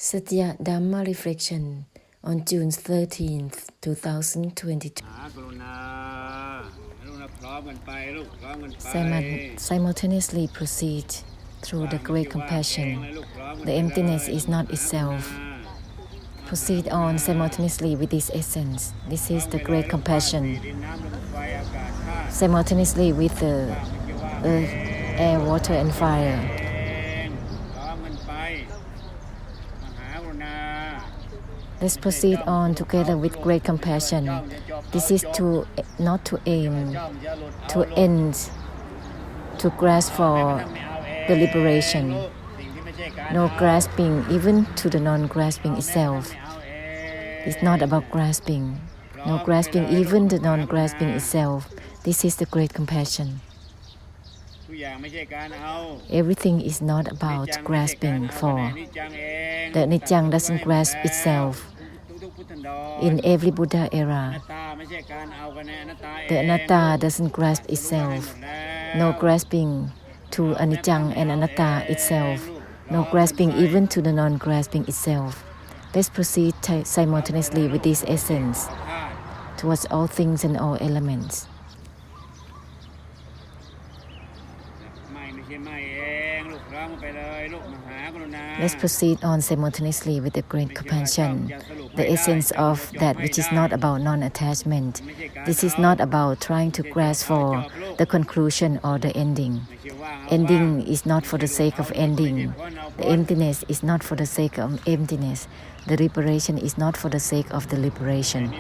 Satya Dhamma Reflection on June 13th, 2022. Simultaneously proceed through the great compassion. The emptiness is not itself. Proceed on simultaneously with this essence. This is the great compassion. Simultaneously with the earth, air, water, and fire. Let's proceed on together with great compassion. This is not to aim, to end, to grasp for the liberation. No grasping, even to the non-grasping itself. It's not about grasping. No grasping, even the non-grasping itself. This is the great compassion. Everything is not about grasping for. The Nijjang doesn't grasp itself. In every Buddha era, the Anatta doesn't grasp itself. No grasping to Anijjang and Anatta itself. No grasping even to the non-grasping itself. Let's proceed simultaneously with this essence towards all things and all elements. Let's proceed on simultaneously with the great compassion, the essence of that which is not about non-attachment. This is not about trying to grasp for the conclusion or the ending. Ending is not for the sake of ending. The emptiness is not for the sake of emptiness. The liberation is not for the sake of the liberation.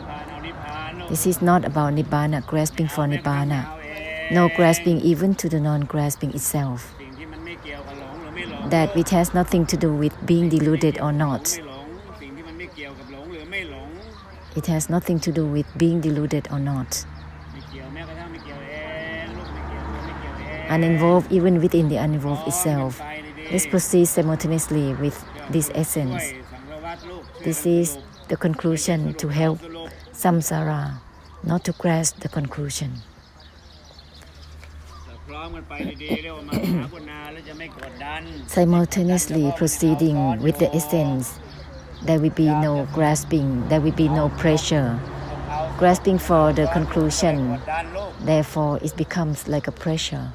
This is not about Nibbana, grasping for Nibbana. No grasping even to the non-grasping itself. That which has nothing to do with being deluded or not. It has nothing to do with being deluded or not. Uninvolved even within the uninvolved itself. Let's proceed simultaneously with this essence. This is the conclusion to help samsara, not to grasp the conclusion. Simultaneously proceeding with the essence, there will be no grasping, there will be no pressure. Grasping for the conclusion, therefore it becomes like a pressure.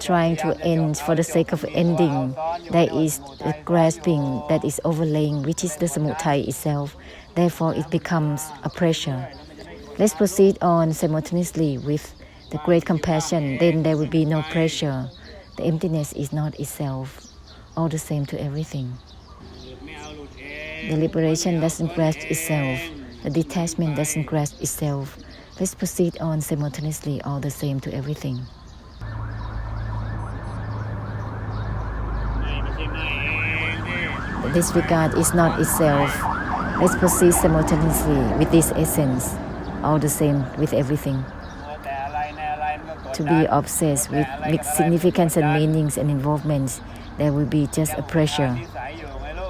Trying to end for the sake of ending, there is the grasping that is overlaying, which is the samudaya itself. Therefore it becomes a pressure. Let's proceed on simultaneously with the great compassion. Then there will be no pressure. The emptiness is not itself, all the same to everything. The liberation doesn't grasp itself. The detachment doesn't grasp itself. Let's proceed on simultaneously, all the same to everything. The disregard is not itself. Let's proceed simultaneously with this essence, all the same with everything. To be obsessed with mixed significance and meanings and involvements, there will be just a pressure.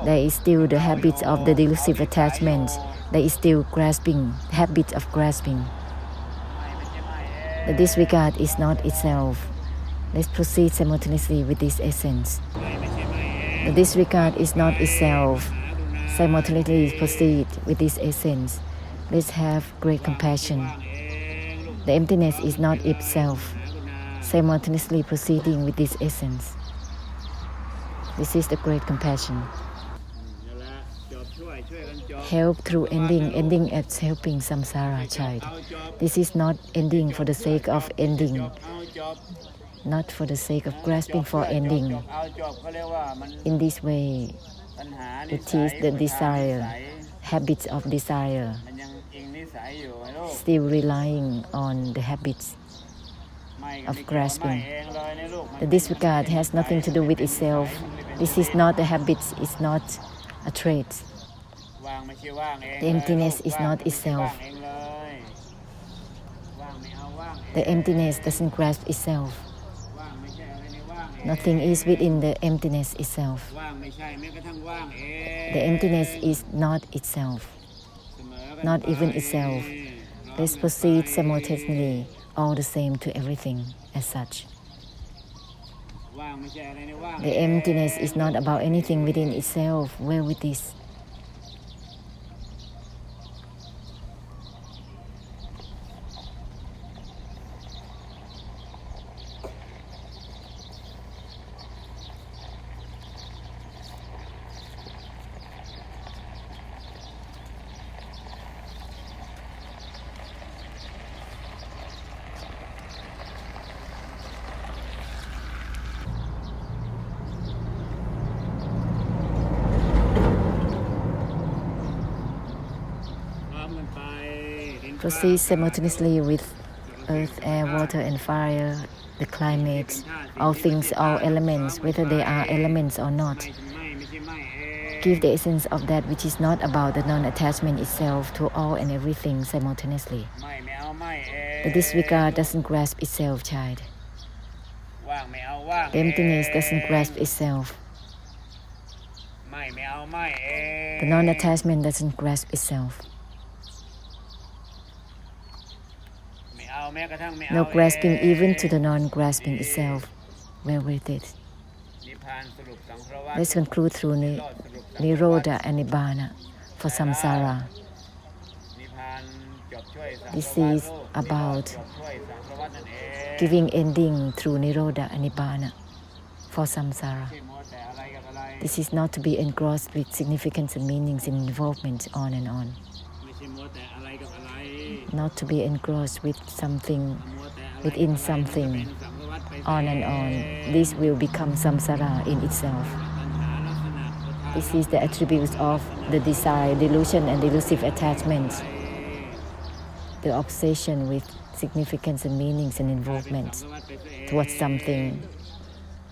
There is still the habits of the delusive attachment. There is still grasping, habit of grasping. The disregard is not itself. Let's proceed simultaneously with this essence. The disregard is not itself. Simultaneously proceed with this essence. Let's have great compassion. The emptiness is not itself. Simultaneously proceeding with this essence. This is the great compassion. Help through ending as helping samsara child. This is not ending for the sake of ending, not for the sake of grasping for ending. In this way, it is the desire, habits of desire, still relying on the habits of grasping. The disregard has nothing to do with itself. This is not a habit, it's not a trait. The emptiness is not itself. The emptiness doesn't grasp itself. Nothing is within the emptiness itself. The emptiness is not itself, not even itself. Let's proceed simultaneously, all the same to everything as such. The emptiness is not about anything within itself. Well with this. Proceed simultaneously with earth, air, water and fire, the climate, all things, all elements, whether they are elements or not. Give the essence of that which is not about the non-attachment itself to all and everything simultaneously. The disregard doesn't grasp itself, child. The emptiness doesn't grasp itself. The non-attachment doesn't grasp itself. No grasping even to the non-grasping itself. Well with it. Let's conclude through Nirodha and Nibbana for samsara. This is about giving ending through Nirodha and Nibbana for samsara. This is not to be engrossed with significance and meanings and involvement on and on. Not to be engrossed with something within something on and on. This will become samsara in itself. This is the attributes of the desire, delusion and delusive attachment. The obsession with significance and meanings and involvement towards something.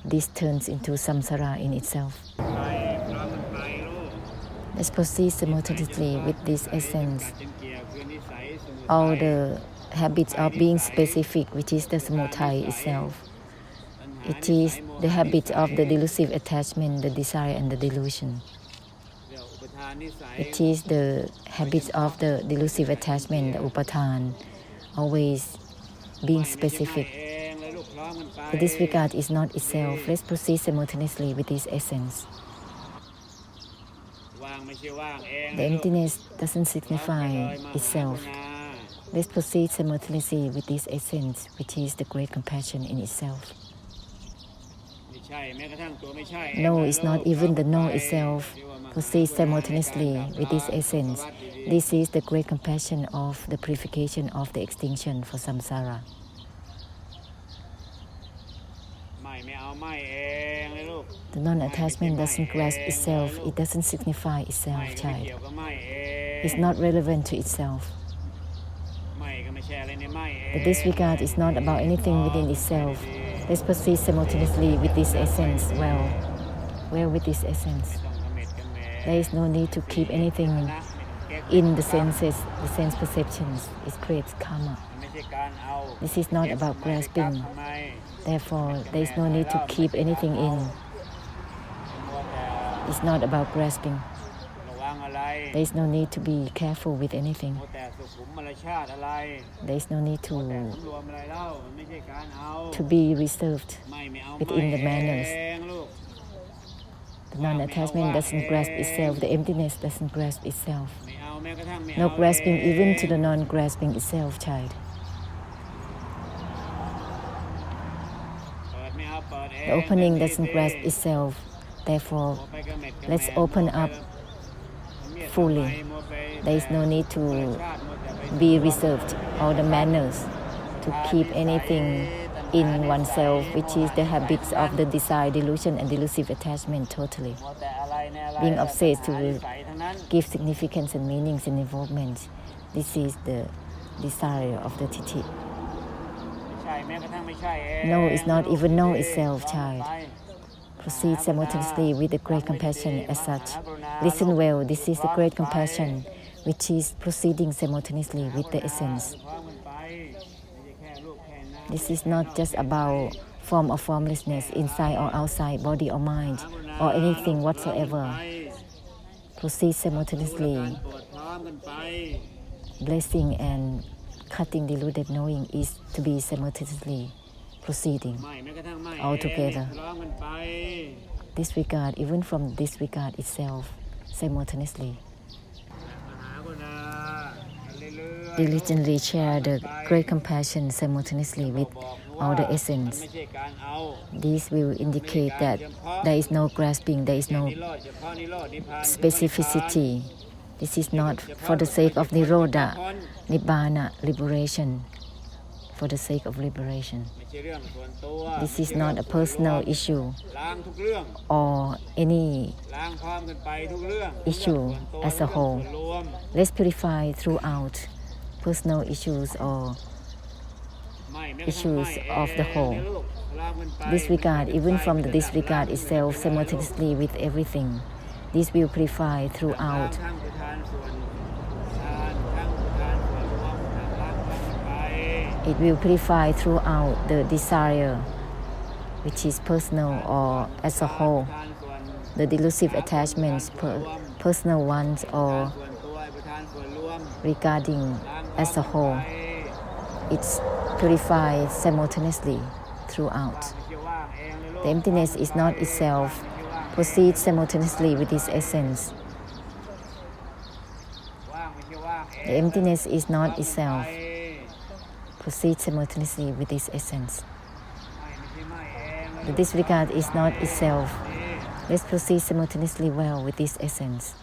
This turns into samsara in itself. Let's proceed simultaneously with this essence. All the habits of being specific, which is the samudaya itself. It is the habit of the delusive attachment, the desire and the delusion. It is the habits of the delusive attachment, the upathan, always being specific. The disregard is not itself. Let's proceed simultaneously with this essence. The emptiness doesn't signify itself. Let's proceed simultaneously with this essence, which is the great compassion in itself. No is not even the no itself. Proceed simultaneously with this essence. This is the great compassion of the purification of the extinction for samsara. The non-attachment doesn't grasp itself. It doesn't signify itself, child. It's not relevant to itself. The disregard is not about anything within itself. Let's proceed simultaneously with this essence. Well with this essence. There is no need to keep anything in the senses, the sense perceptions. It creates karma. This is not about grasping. Therefore, there is no need to keep anything in. It's not about grasping. There is no need to be careful with anything. There is no need to be reserved within the manners. The non-attachment doesn't grasp itself. The emptiness doesn't grasp itself. No grasping even to the non-grasping itself, child. The opening doesn't grasp itself. Therefore, let's open up fully. There is no need to be reserved or the manners to keep anything in oneself, which is the habits of the desire, delusion and delusive attachment totally. Being obsessed to give significance and meanings and involvement. This is the desire of the Tithi. No is not even no itself, child. Proceed simultaneously with the great compassion as such. Listen well, this is the great compassion which is proceeding simultaneously with the essence. This is not just about form or formlessness, inside or outside, body or mind, or anything whatsoever. Proceed simultaneously. Blessing and cutting deluded knowing is to be simultaneously proceeding altogether. Disregard, even from disregard itself, simultaneously. Diligently share the great compassion simultaneously with all the essence. This will indicate that there is no grasping, there is no specificity. This is not for the sake of Nirodha, Nibbana, liberation, for the sake of liberation. This is not a personal issue or any issue as a whole. Let's purify throughout personal issues or issues of the whole. Disregard, even from the disregard itself, simultaneously with everything. This will purify throughout. It will purify throughout the desire, which is personal or as a whole. The delusive attachments, personal ones or regarding as a whole. It's purified simultaneously throughout. The emptiness is not itself, proceeds simultaneously with its essence. The emptiness is not itself, proceeds simultaneously with its essence. The disregard is not itself. Let's proceed simultaneously well with this essence.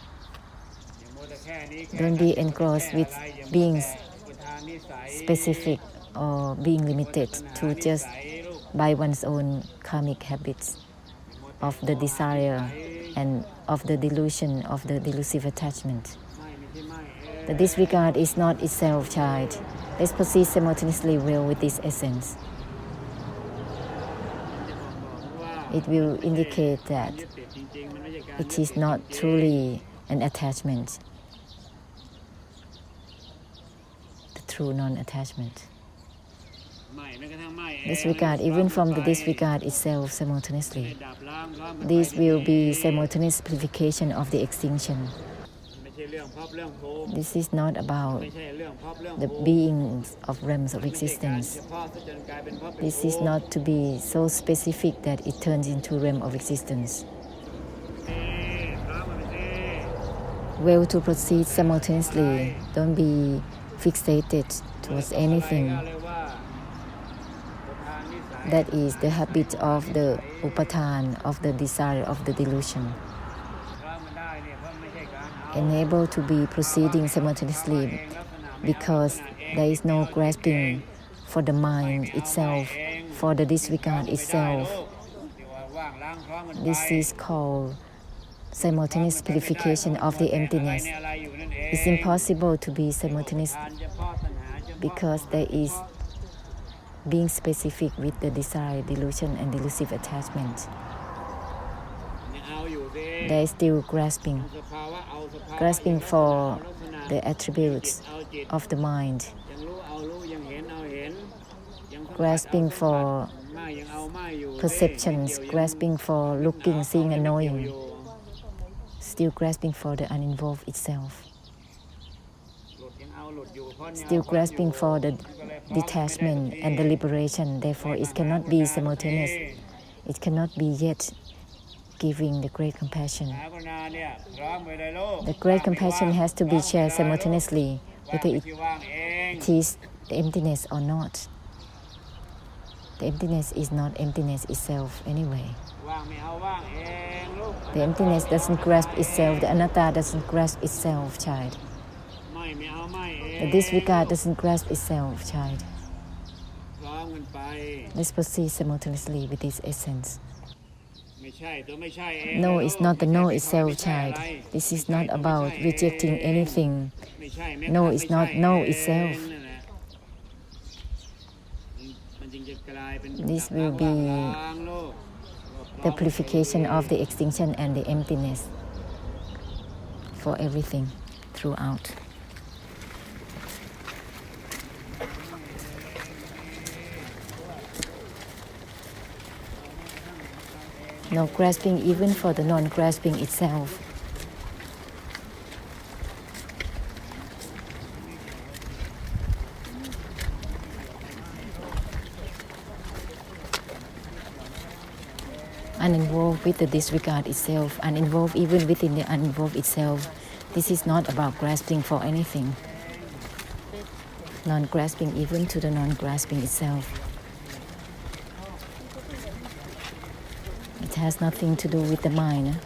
Don't be engrossed with being specific or being limited to just by one's own karmic habits of the desire and of the delusion of the delusive attachment. The disregard is not itself, child. Let's proceed simultaneously well with this essence. It will indicate that it is not truly an attachment, the true non-attachment. Disregard, even from the disregard itself simultaneously. This will be simultaneous purification of the extinction. This is not about the beings of realms of existence. This is not to be so specific that it turns into realm of existence. Well, to proceed simultaneously, don't be fixated towards anything. That is the habit of the upatan, of the desire, of the delusion. Enable to be proceeding simultaneously because there is no grasping for the mind itself, for the disregard itself. This is called simultaneous purification of the emptiness. It's impossible to be simultaneous because there is being specific with the desire, delusion, and delusive attachment. There is still grasping for the attributes of the mind, grasping for perceptions, grasping for looking, seeing, and knowing, still grasping for the uninvolved itself, still grasping for the detachment and the liberation. Therefore, it cannot be simultaneous. It cannot be yet giving the great compassion. The great compassion has to be shared simultaneously, whether it is the emptiness or not. The emptiness is not emptiness itself anyway. The emptiness doesn't grasp itself. The anatta doesn't grasp itself, child. The disregard doesn't grasp itself, child. Let's proceed simultaneously with this essence. No is not the no itself, child. This is not about rejecting anything. No is not no itself. This will be the purification of the extinction and the emptiness for everything throughout. No grasping even for the non-grasping itself. uninvolved with the disregard itself, uninvolved even within the uninvolved itself. This is not about grasping for anything, non-grasping even to the non-grasping itself. It has nothing to do with the mind.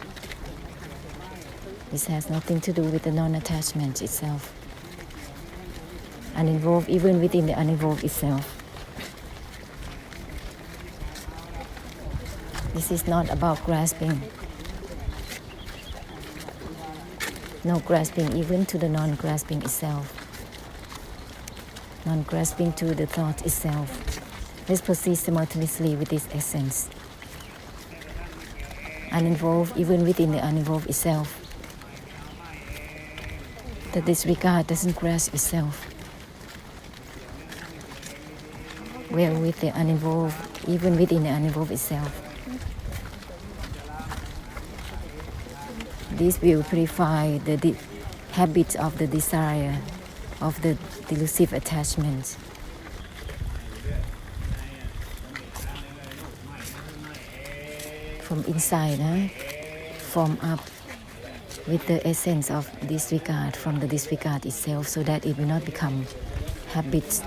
This has nothing to do with the non-attachment itself. Uninvolved even within the uninvolved itself. This is not about grasping. No grasping even to the non-grasping itself. Non-grasping to the thought itself. Let's proceed simultaneously with this essence. Uninvolved even within the uninvolved itself. The disregard doesn't grasp itself. Well with the uninvolved, even within the uninvolved itself. This will purify the habits of the desire, of the delusive attachment. From inside, form up with the essence of disregard from the disregard itself, so that it will not become habits.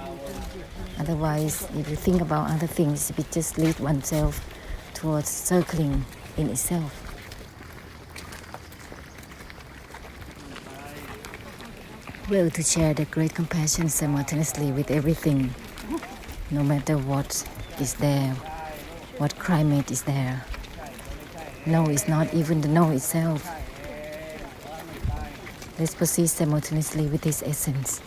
Otherwise, if you think about other things, it will just lead oneself towards circling in itself. Well, to share the great compassion simultaneously with everything, no matter what is there, what climate is there. No is not even the no itself. Let's proceed simultaneously with this essence.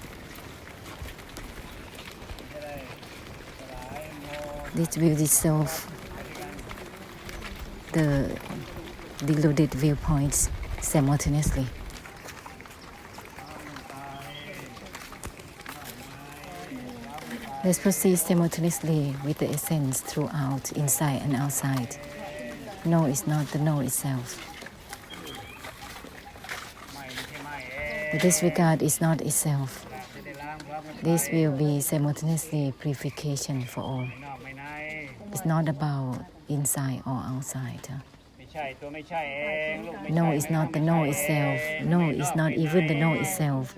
This will dissolve the deluded viewpoints simultaneously. Let's proceed simultaneously with the essence throughout, inside and outside. No is not the no itself. The disregard is not itself. This will be simultaneously purification for all. It's not about inside or outside. No is not the no itself. No is not even the no itself.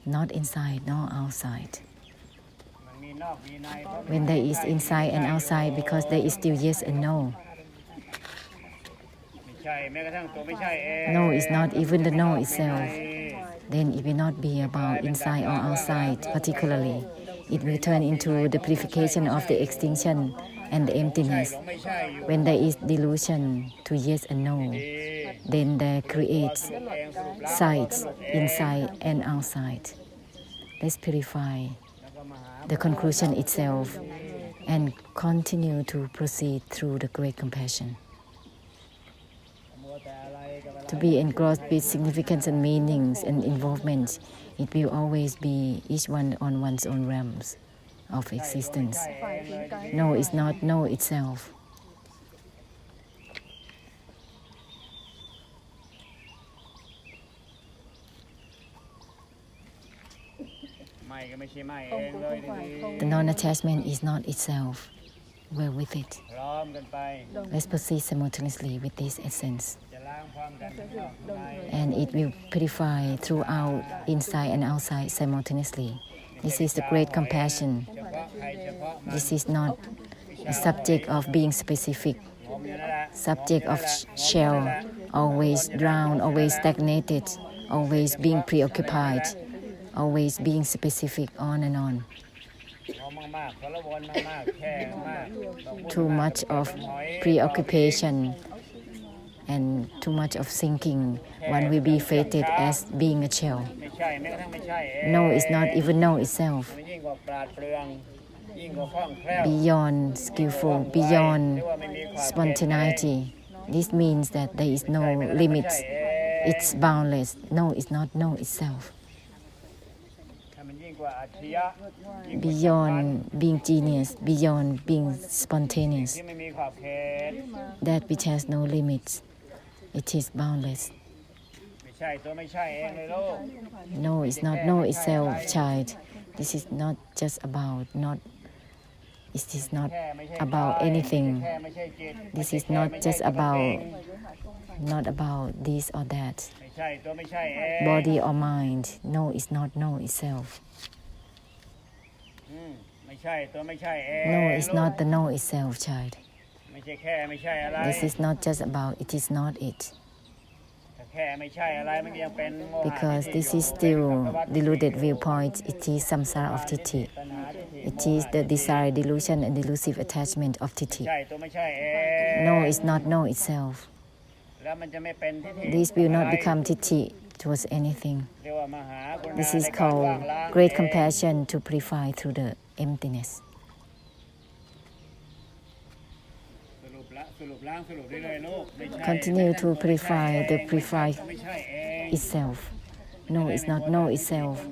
Not inside nor outside. When there is inside and outside, because there is still yes and no. No is not even the no itself. Then it will not be about inside or outside particularly. It will turn into the purification of the extinction and the emptiness. When there is delusion to yes and no, then there creates sides inside and outside. Let's purify the conclusion itself and continue to proceed through the great compassion. To be engrossed with significance and meanings and involvement, it will always be each one on one's own realms of existence. No is not no itself. The non-attachment is not itself. We're with it. Let's proceed simultaneously with this essence. And it will purify throughout, inside and outside simultaneously. This is the great compassion. This is not a subject of being specific, subject of shell, always drowned, always stagnated, always being preoccupied, always being specific, on and on. Too much of preoccupation and too much of thinking, one will be fated as being a shell. No is not even no itself. Beyond skillful, beyond spontaneity. This means that there is no limits. It's boundless. No is not no itself. Beyond being genius, beyond being spontaneous. That which has no limits. It is boundless. No is not no itself, child. This is not just about not It is not about anything. This is not just about, not about this or that. Body or mind. No is not no itself. No is not the no itself, child. This is not just about, it is not it. Because this is still deluded viewpoint, it is samsara of Tithi. It is the desire, delusion and delusive attachment of Tithi. No is not no itself. This will not become Tithi towards anything. This is called great compassion to purify through the emptiness. Continue to purify the purify itself. No is not no itself,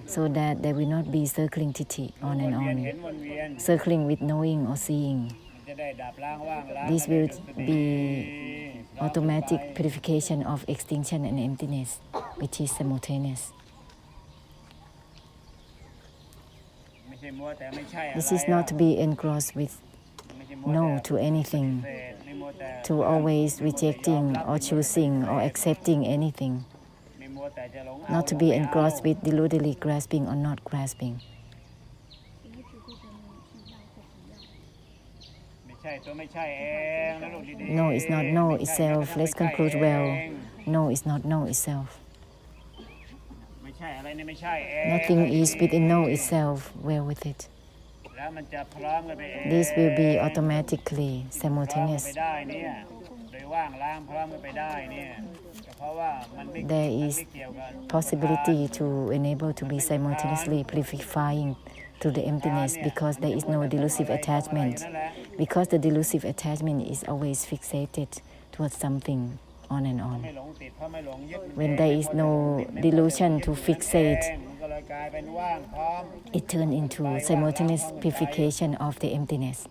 so that there will not be circling Tithi on and on, circling with knowing or seeing. This will be automatic purification of extinction and emptiness, which is simultaneous. This is not to be engrossed with no to anything, to always rejecting or choosing or accepting anything, not to be engrossed with deludedly grasping or not grasping. No is not no itself. Let's conclude well. No is not no itself. Nothing is within no itself. Well with it. This will be automatically simultaneous. There is possibility to enable to be simultaneously purifying to the emptiness because there is no delusive attachment. Because the delusive attachment is always fixated towards something on and on. When there is no delusion to fixate, it turns into simultaneous purification of the emptiness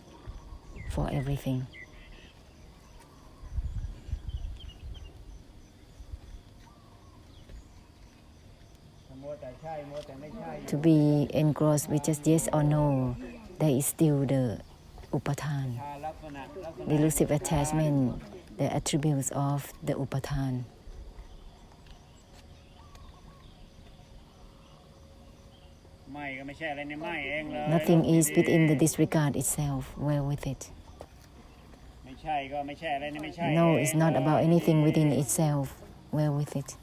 for everything. To be engrossed with just yes or no, there is still the upathan, delusive attachment, the attributes of the upathan. Nothing is within the disregard itself. Well with it. No is not about anything within itself. Well with it.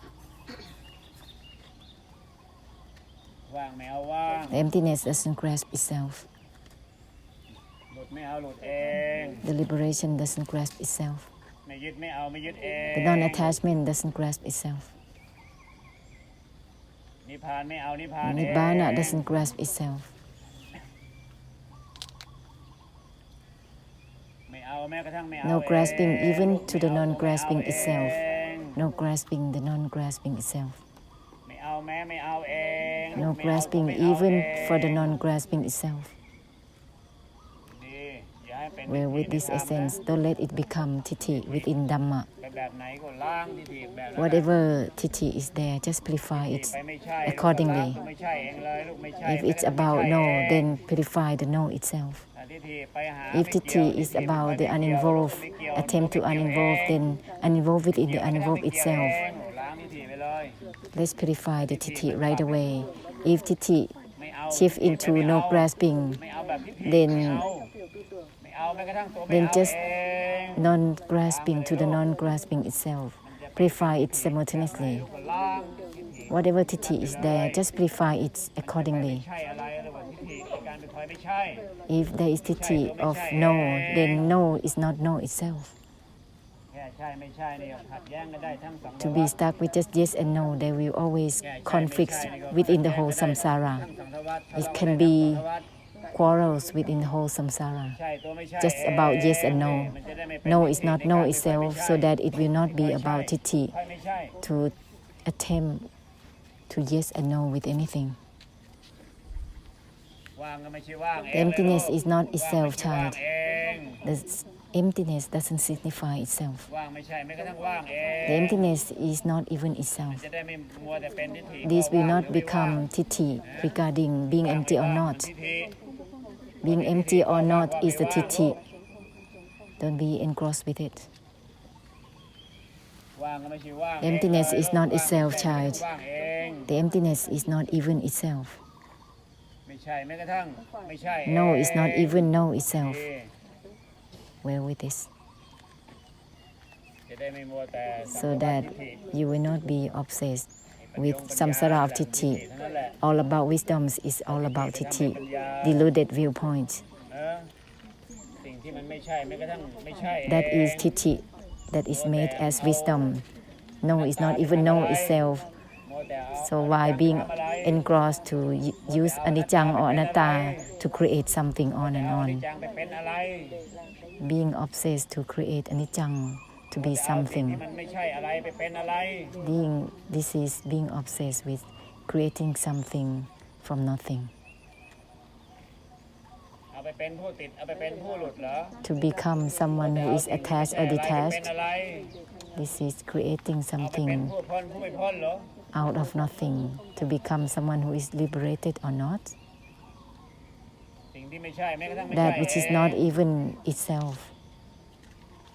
The emptiness doesn't grasp itself. The liberation doesn't grasp itself. The non-attachment doesn't grasp itself. Nibbana doesn't grasp itself. No grasping even to the non-grasping itself. No grasping the non-grasping itself. No grasping even for the non-grasping itself. Well, with this essence, don't let it become Tithi within Dhamma. Whatever Tithi is there, just purify it accordingly. If it's about no, then purify the no itself. If Tithi is about the uninvolved, attempt to uninvolve, then uninvolve within the uninvolved itself. Let's purify the Tithi right away. If Tithi shift into no grasping, then just non-grasping to the non-grasping itself. Purify it simultaneously. Whatever Tithi is there, just purify it accordingly. If there is Tithi of no, then no is not no itself. To be stuck with just yes and no, there will always conflicts within the whole samsara. It can be quarrels within the whole samsara, just about yes and no. No is not no itself, so that it will not be about Tithi to attempt to yes and no with anything. The emptiness is not itself, child. The emptiness doesn't signify itself. The emptiness is not even itself. This will not become Tithi regarding being empty or not. Being empty or not is the Tithi. Don't be engrossed with it. Emptiness is not itself, child. The emptiness is not even itself. No is not even no itself. Well with this. So that you will not be obsessed with samsara of Tithi. All about wisdoms is all about Tithi, deluded viewpoint. That is Tithi, that is made as wisdom. No is not even no itself. So why being engrossed to use anicca or anatta to create something on and on? Being obsessed to create anicca to be something. This is being obsessed with creating something from nothing. To become someone who is attached or detached, this is creating something out of nothing. To become someone who is liberated or not, that which is not even itself,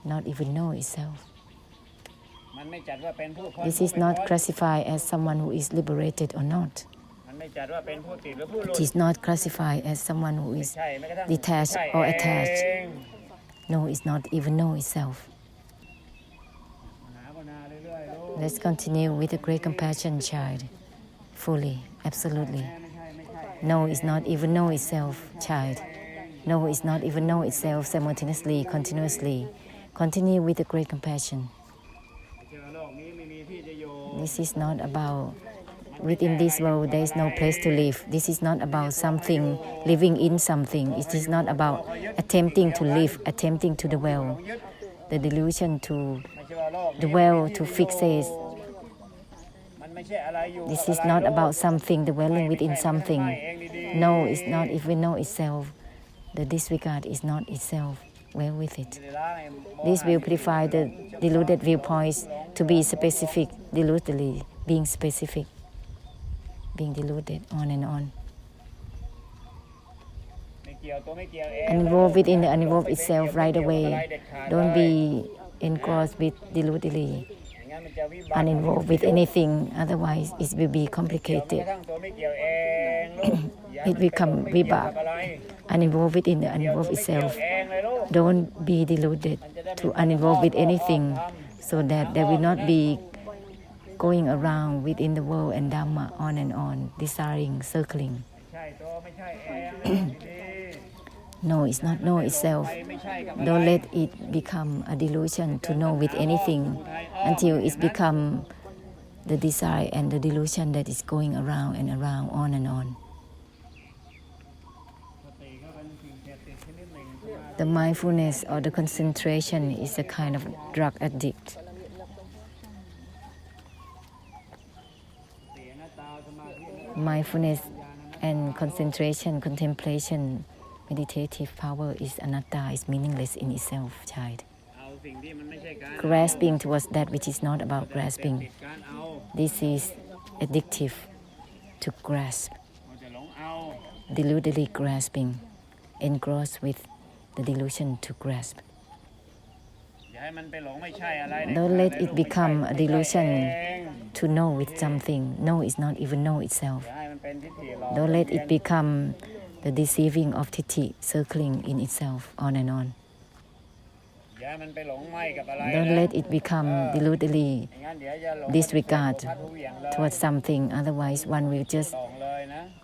not even know itself. This is not classified as someone who is liberated or not. It is not classified as someone who is detached or attached. No, it's not even know itself. Let's continue with the great compassion, child. Fully, absolutely. No is not even know itself, child. No is not even know itself simultaneously, continuously. Continue with the great compassion. This is not about within this world there is no place to live. This is not about something, living in something. It is not about attempting to live, attempting to dwell. The delusion to dwell, to fixate. This is not about something, dwelling within something. No is not even know itself. The disregard is not itself. Well with it. This will purify the deluded viewpoints to be specific, deludedly, being specific, being deluded on and on. Uninvolved within the uninvolved itself right away. Don't be engrossed with deludedly, uninvolved with anything, otherwise it will be complicated. It will become vibhak. Uninvolved within the uninvolved itself. Don't be deluded to uninvolved with anything, so that there will not be going around within the world and Dhamma on and on, desiring, circling. No, it's not know itself. Don't let it become a delusion to know with anything until it's become the desire and the delusion that is going around and around, on and on. The mindfulness or the concentration is a kind of drug addict. Mindfulness and concentration, contemplation, meditative power is anatta, is meaningless in itself, child. Grasping towards that which is not about grasping. This is addictive to grasp. Deludedly grasping, engrossed with the delusion to grasp. Don't let it become a delusion to know with something. No is not even know itself. Don't let it become the deceiving of Tithi, circling in itself, on and on. Don't let it become deludedly disregard towards something, otherwise one will just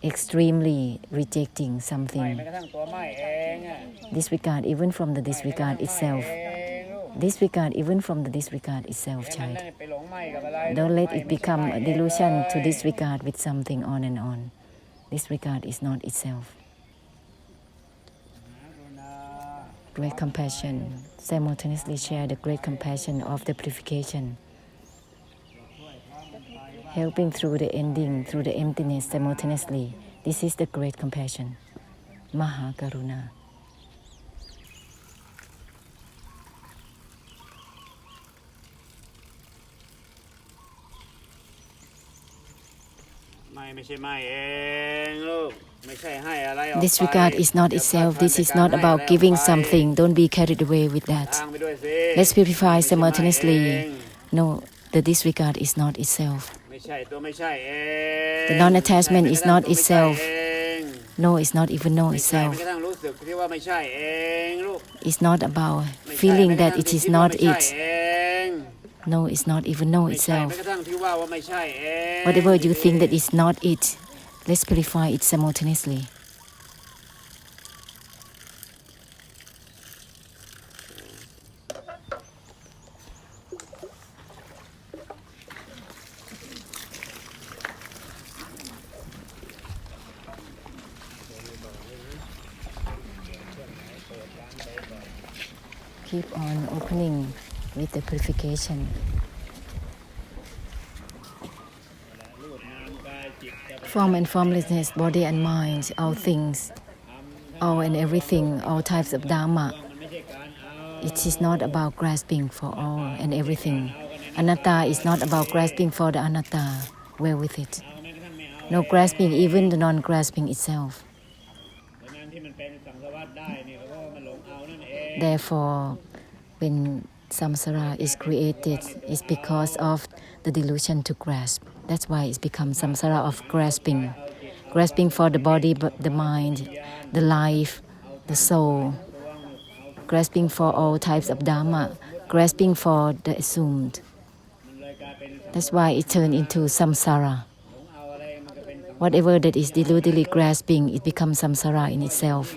extremely rejecting something. Disregard even from the disregard itself. Disregard even from the disregard itself, child. Don't let it become a delusion to disregard with something, on and on. Disregard is not itself. Great compassion. Simultaneously share the great compassion of the purification. Helping through the ending, through the emptiness simultaneously. This is the great compassion. Maha Karuna. Disregard is not itself. This is not about giving something. Don't be carried away with that. Let's purify simultaneously. No, the disregard is not itself. The non-attachment is not itself. No, it's not even no itself. It's not about feeling that it is not it. No, it's not even no itself. Whatever you think that is not it, let's purify it simultaneously. Keep on opening with the purification. Form and formlessness, body and mind, all things, all and everything, all types of Dharma. It is not about grasping for all and everything. Anatta is not about grasping for the anatta. Well with it. No grasping, even the non-grasping itself. Therefore, when samsara is created, it's because of the delusion to grasp. That's why it's become samsara of grasping. Grasping for the body, the mind, the life, the soul. Grasping for all types of dharma. Grasping for the assumed. That's why it turned into samsara. Whatever that is deludedly grasping, it becomes samsara in itself.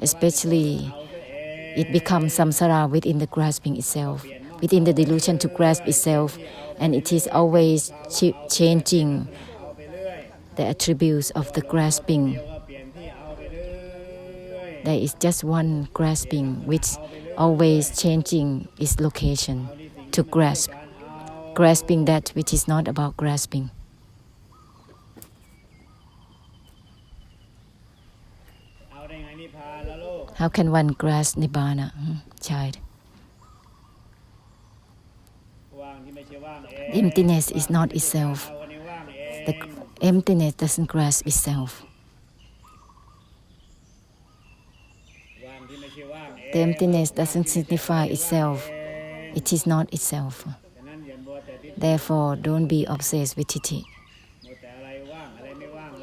Especially, it becomes samsara within the grasping itself, within the delusion to grasp itself, and it is always changing the attributes of the grasping. There is just one grasping which always changing its location to grasp, grasping that which is not about grasping. How can one grasp Nibbana, child? Emptiness is not itself. The emptiness doesn't grasp itself. The emptiness doesn't signify itself. It is not itself. Therefore, don't be obsessed with titi.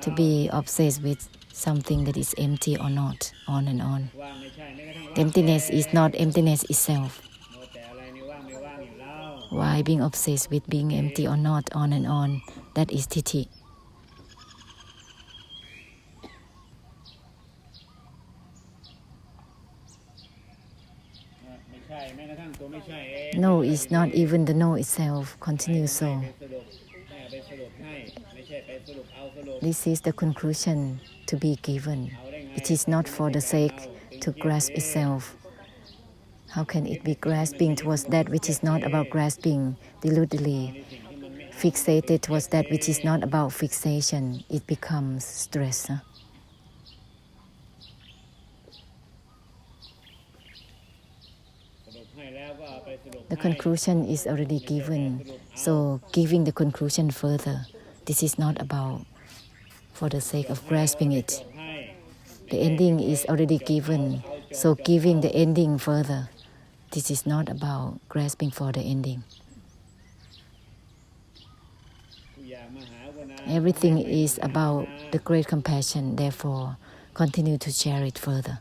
To be obsessed with something that is empty or not, on and on. Emptiness is not emptiness itself. Why being obsessed with being empty or not, on and on? That is titi. No is not even the no itself. Continue so. This is the conclusion to be given. It is not for the sake to grasp itself. How can it be grasping towards that which is not about grasping, deludedly fixated towards that which is not about fixation? It becomes stress. The conclusion is already given, so giving the conclusion further. This is not about for the sake of grasping it. The ending is already given, so giving the ending further. This is not about grasping for the ending. Everything is about the great compassion, therefore continue to share it further.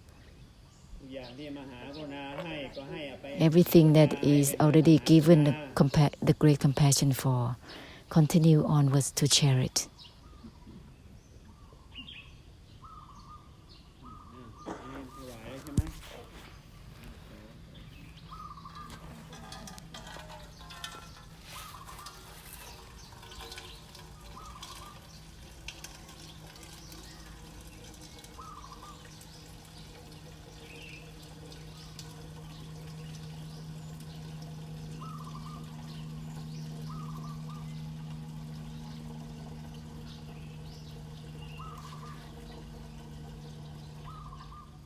Everything that is already given the great compassion for, continue onwards to share it.